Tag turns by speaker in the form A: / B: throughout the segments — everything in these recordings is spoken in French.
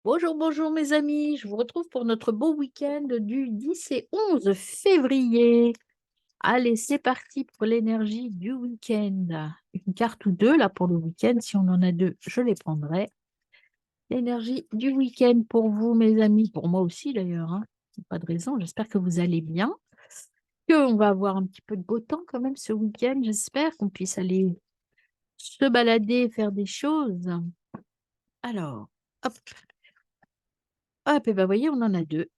A: Bonjour, bonjour mes amis, je vous retrouve pour notre beau week-end du 10 et 11 février. Allez, c'est parti pour l'énergie du week-end. Une carte ou deux là pour le week-end, si on en a deux, je les prendrai. L'énergie du week-end pour vous mes amis, pour moi aussi d'ailleurs, hein. Pas de raison, j'espère que vous allez bien, qu'on va avoir un petit peu de beau temps quand même ce week-end, j'espère qu'on puisse aller se balader, faire des choses. Alors, hop, hop, et ben voyez, on en a deux.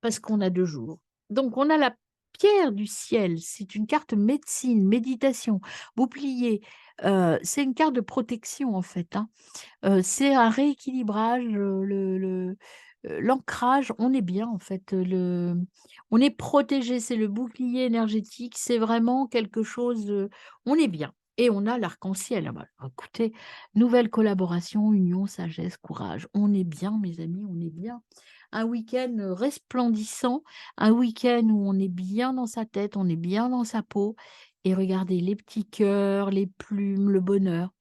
A: Parce qu'on a 2 jours. Donc on a la pierre du ciel, c'est une carte médecine, méditation, bouclier, c'est une carte de protection en fait, hein. C'est un rééquilibrage, l'ancrage, on est bien en fait, on est protégé, c'est le bouclier énergétique, c'est vraiment quelque chose, on est bien et on a l'arc-en-ciel. Ah bah, écoutez, nouvelle collaboration, union, sagesse, courage. On est bien mes amis, on est bien. Un week-end, resplendissant, un week-end où on est bien dans sa tête, on est bien dans sa peau et regardez les petits cœurs, les plumes, le bonheur.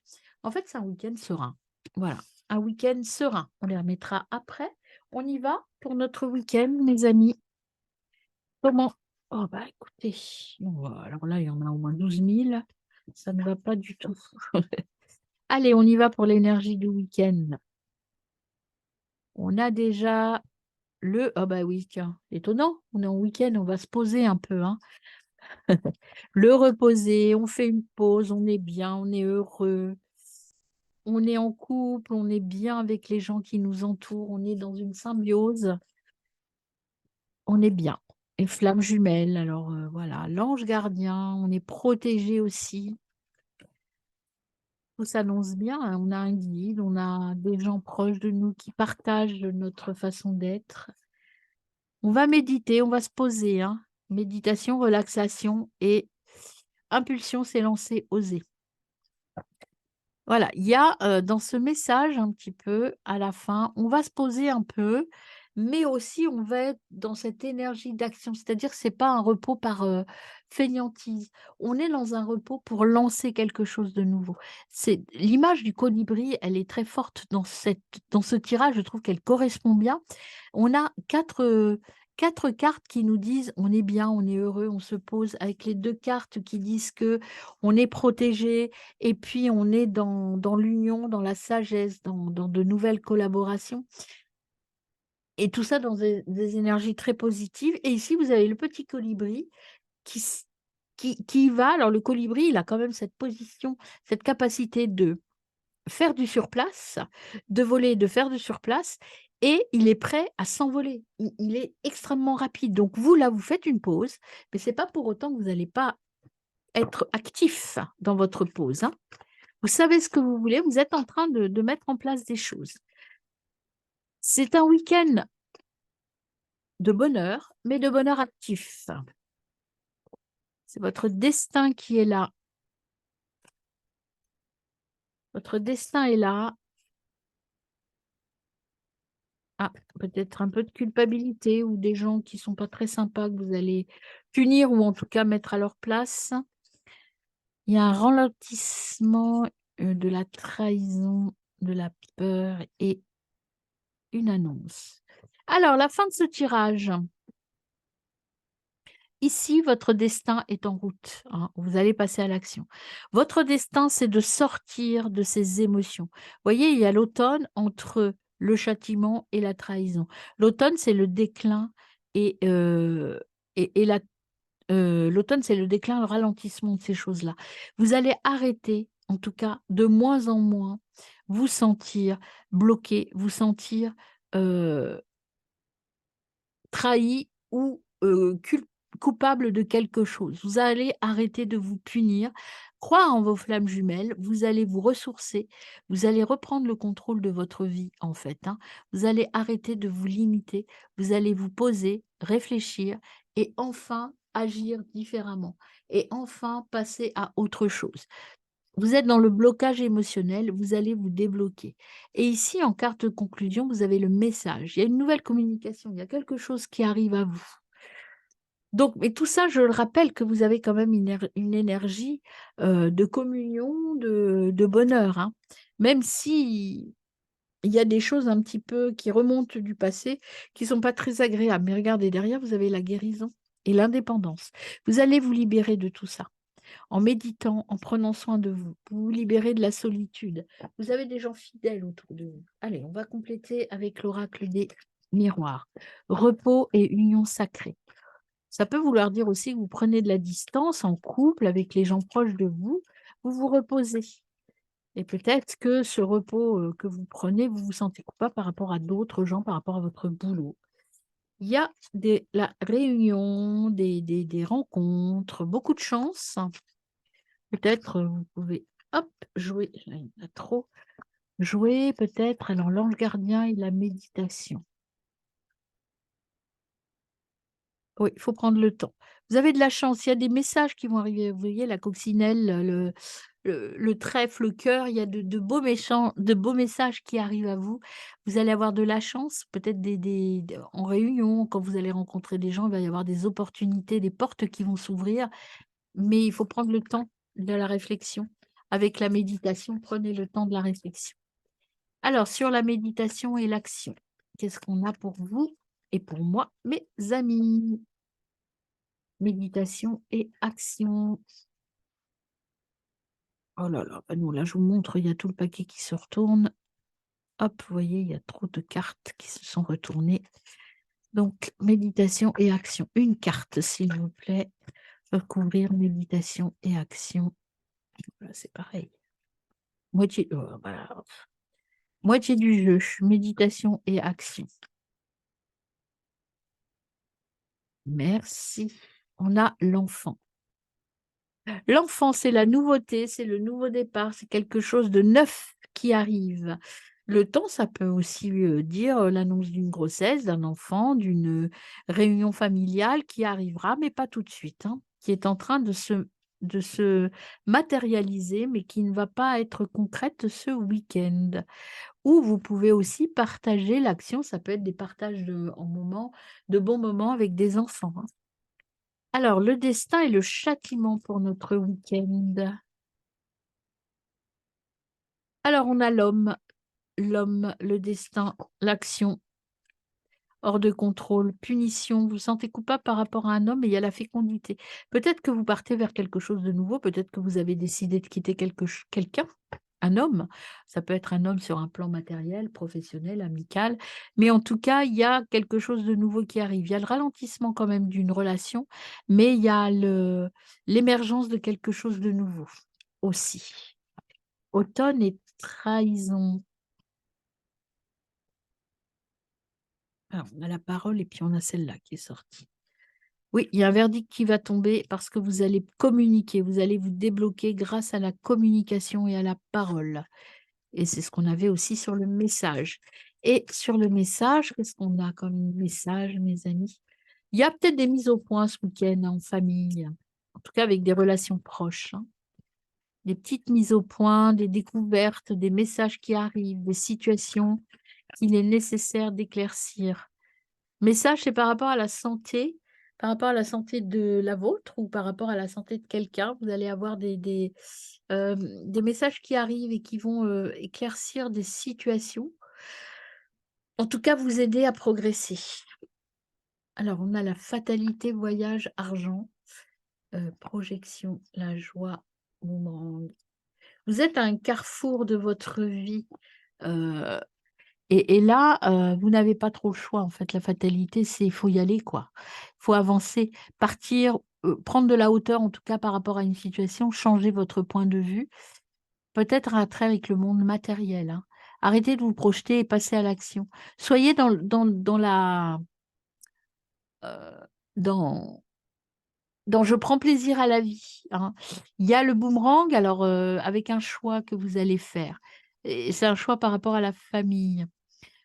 A: En fait, c'est un week-end serein. Voilà, un week-end serein. On les remettra après. On y va pour notre week-end, mes amis. Comment? Oh, bah écoutez, alors là, il y en a au moins 12 000. Ça ne va pas du tout. Allez, on y va pour l'énergie du week-end. On a déjà ah bah oui, tiens, étonnant. On est en week-end, on va se poser un peu, hein. Le reposer, on fait une pause, on est bien, on est heureux. On est en couple, on est bien avec les gens qui nous entourent, on est dans une symbiose, on est bien. Et flammes jumelles, alors voilà, l'ange gardien, on est protégé aussi. Tout s'annonce bien, hein, on a un guide, on a des gens proches de nous qui partagent notre façon d'être. On va méditer, on va se poser, hein. Méditation, relaxation et impulsion, s'élancer, oser. Voilà, il y a, dans ce message un petit peu à la fin, on va se poser un peu, mais aussi on va être dans cette énergie d'action. C'est-à-dire que c'est pas un repos par, fainéantise. On est dans un repos pour lancer quelque chose de nouveau. C'est l'image du colibri, elle est très forte dans ce tirage, je trouve qu'elle correspond bien. On a 4 cartes qui nous disent: «On est bien, on est heureux, on se pose», avec les 2 cartes qui disent que on est protégé, et puis on est dans l'union, dans la sagesse, dans de nouvelles collaborations et tout ça dans des énergies très positives. Et ici, vous avez le petit colibri qui s qui va, alors le colibri, il a quand même cette position, cette capacité de faire du surplace, de voler, de faire du surplace, et il est prêt à s'envoler. Il est extrêmement rapide. Donc vous, là, vous faites une pause, mais c'est pas pour autant que vous n'allez pas être actif dans votre pause, hein. Vous savez ce que vous voulez, vous êtes en train de mettre en place des choses. C'est un week-end de bonheur, mais de bonheur actif. C'est votre destin qui est là. Votre destin est là. Ah, peut-être un peu de culpabilité ou des gens qui sont pas très sympas que vous allez punir ou en tout cas mettre à leur place. Il y a un ralentissement, de la trahison, de la peur et une annonce. Alors, la fin de ce tirage. Ici, votre destin est en route, hein, vous allez passer à l'action. Votre destin, c'est de sortir de ces émotions. Voyez, il y a l'automne entre le châtiment et la trahison. L'automne, c'est le déclin et, l'automne, c'est le déclin, le ralentissement de ces choses-là. Vous allez arrêter, en tout cas, de moins en moins, vous sentir bloqué, vous sentir trahi ou coupable de quelque chose. Vous allez arrêter de vous punir, croire en vos flammes jumelles, vous allez vous ressourcer, vous allez reprendre le contrôle de votre vie, en fait, hein. Vous allez arrêter de vous limiter, vous allez vous poser, réfléchir et enfin agir différemment et enfin passer à autre chose. Vous êtes dans le blocage émotionnel, vous allez vous débloquer. Et ici, en carte de conclusion, vous avez le message. Il y a une nouvelle communication, il y a quelque chose qui arrive à vous. Donc, mais tout ça, je le rappelle que vous avez quand même une énergie de communion, de bonheur, hein. Même si il y a des choses un petit peu qui remontent du passé, qui sont pas très agréables. Mais regardez, derrière, vous avez la guérison et l'indépendance. Vous allez vous libérer de tout ça. En méditant, en prenant soin de vous, vous vous libérez de la solitude. Vous avez des gens fidèles autour de vous. Allez, on va compléter avec l'oracle des miroirs. Repos et union sacrée. Ça peut vouloir dire aussi que vous prenez de la distance en couple avec les gens proches de vous, vous vous reposez. Et peut-être que ce repos que vous prenez, vous vous sentez coupable par rapport à d'autres gens, par rapport à votre boulot. Il y a la réunion, des rencontres, beaucoup de chance. Peut-être vous pouvez, hop, jouer, là, il y en a trop, jouer peut-être, alors l'ange gardien et la méditation. Oui, il faut prendre le temps. Vous avez de la chance, il y a des messages qui vont arriver. Vous voyez la coccinelle, le trèfle, le cœur, il y a de beaux messages qui arrivent à vous. Vous allez avoir de la chance, peut-être en réunion, quand vous allez rencontrer des gens, il va y avoir des opportunités, des portes qui vont s'ouvrir, mais il faut prendre le temps de la réflexion. Avec la méditation, prenez le temps de la réflexion. Alors, sur la méditation et l'action, qu'est-ce qu'on a pour vous et pour moi, mes amis? Méditation et action. Oh là là, bah non, là, je vous montre, il y a tout le paquet qui se retourne. Hop, vous voyez, il y a trop de cartes qui se sont retournées. Donc, méditation et action. Une carte, s'il vous plaît. Recouvrir méditation et action. Voilà, c'est pareil. Moitié, voilà. Moitié du jeu, méditation et action. Merci. On a l'enfant. L'enfant, c'est la nouveauté, c'est le nouveau départ, c'est quelque chose de neuf qui arrive. Le temps, ça peut aussi dire l'annonce d'une grossesse, d'un enfant, d'une réunion familiale qui arrivera, mais pas tout de suite, hein, qui est en train de se matérialiser, mais qui ne va pas être concrète ce week-end. Ou vous pouvez aussi partager l'action, ça peut être des partages de bons moments avec des enfants, hein. Alors, le destin et le châtiment pour notre week-end. Alors, on a l'homme, le destin, l'action, hors de contrôle, punition. Vous vous sentez coupable par rapport à un homme et il y a la fécondité. Peut-être que vous partez vers quelque chose de nouveau, peut-être que vous avez décidé de quitter quelqu'un, un homme. Ça peut être un homme sur un plan matériel, professionnel, amical. Mais en tout cas, il y a quelque chose de nouveau qui arrive. Il y a le ralentissement quand même d'une relation, mais il y a l'émergence de quelque chose de nouveau aussi. Automne et trahison. Alors, on a la parole et puis on a celle-là qui est sortie. Oui, il y a un verdict qui va tomber parce que vous allez communiquer, vous allez vous débloquer grâce à la communication et à la parole. Et c'est ce qu'on avait aussi sur le message. Et sur le message, qu'est-ce qu'on a comme message, mes amis? Il y a peut-être des mises au point ce week-end en famille, en tout cas avec des relations proches, hein. Des petites mises au point, des découvertes, des messages qui arrivent, des situations qu'il est nécessaire d'éclaircir. Message, c'est par rapport à la santé, par rapport à la santé de la vôtre ou par rapport à la santé de quelqu'un. Vous allez avoir des messages qui arrivent et qui vont éclaircir des situations. En tout cas, vous aider à progresser. Alors, on a la fatalité, voyage, argent, projection, la joie, boomerang. Vous êtes à un carrefour de votre vie. euh, et là, vous n'avez pas trop le choix, en fait. La fatalité, c'est il faut y aller, quoi. Il faut avancer, partir, prendre de la hauteur, en tout cas par rapport à une situation, changer votre point de vue. Peut-être un trait avec le monde matériel, hein. Arrêtez de vous projeter et passez à l'action. Soyez euh, dans, dans je prends plaisir à la vie, hein. Il y a le boomerang, alors avec un choix que vous allez faire. Et c'est un choix par rapport à la famille.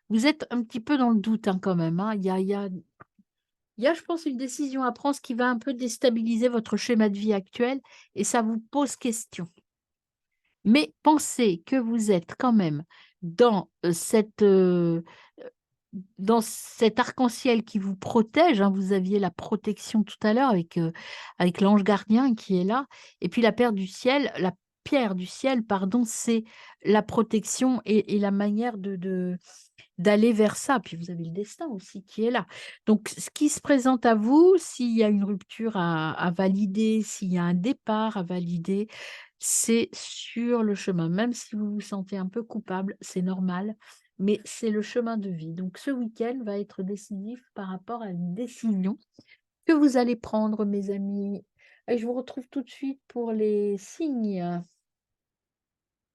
A: Vous êtes un petit peu dans le doute, hein, quand même, hein. Il y a, je pense, une décision à prendre, ce qui va un peu déstabiliser votre schéma de vie actuel et ça vous pose question. Mais pensez que vous êtes quand même dans dans cet arc-en-ciel qui vous protège, hein. Vous aviez la protection tout à l'heure avec l'ange gardien qui est là. Et puis la paire du ciel, pierre du ciel, pardon, c'est la protection et la manière d'aller vers ça. Puis vous avez le destin aussi qui est là. Donc ce qui se présente à vous, s'il y a une rupture à valider, s'il y a un départ à valider, c'est sur le chemin. Même si vous vous sentez un peu coupable, c'est normal, mais c'est le chemin de vie. Donc ce week-end va être décisif par rapport à une décision que vous allez prendre, mes amis. Et je vous retrouve tout de suite pour les signes.